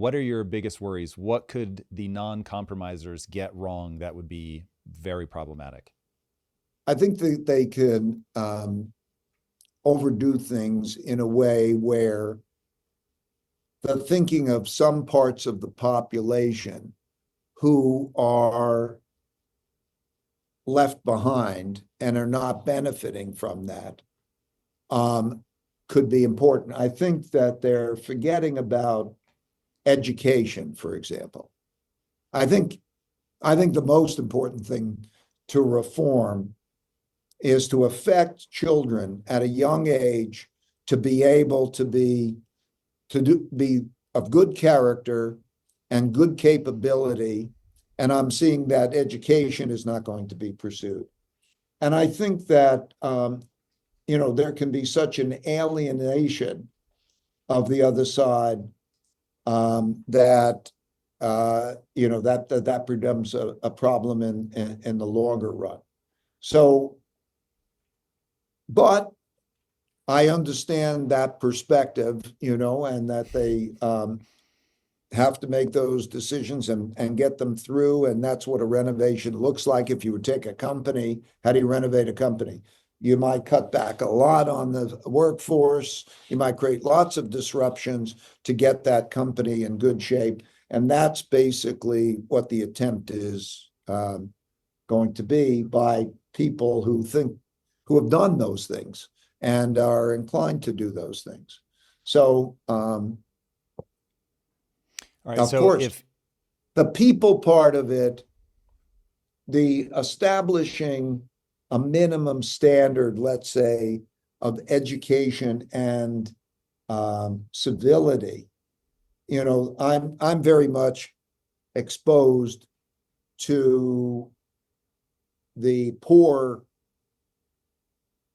What are your biggest worries? What could the non-compromisers get wrong that would be very problematic? I think that they could overdo things in a way where the thinking of some parts of the population who are left behind and are not benefiting from that could be important. I think that they're forgetting about education, for example. I think the most important thing to reform is to affect children at a young age to be able to be of good character and good capability. And I'm seeing that education is not going to be pursued. And I think that there can be such an alienation of the other side that that becomes a problem in the longer run. So, but I understand that perspective, and that they have to make those decisions and get them through. And that's what a renovation looks like. If you would take a company, how do you renovate a company? You might cut back a lot on the workforce. You might create lots of disruptions to get that company in good shape. And that's basically what the attempt is going to be by people who have done those things and are inclined to do those things. So, All right, of course, the people part of it, the establishing a minimum standard, let's say, of education and civility. I'm very much exposed to the poor,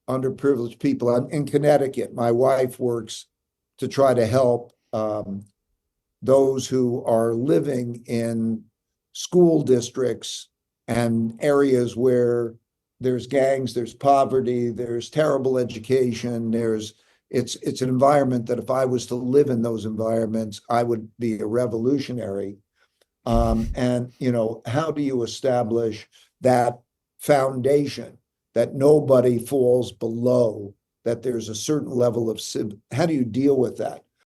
underprivileged people. I'm in Connecticut. My wife works to try to help those who are living in school districts and areas where there's gangs, there's poverty, there's terrible education, it's an environment that if I was to live in those environments, I would be a revolutionary. And how do you establish that foundation that nobody falls below, that there's a certain level of how do you deal with that?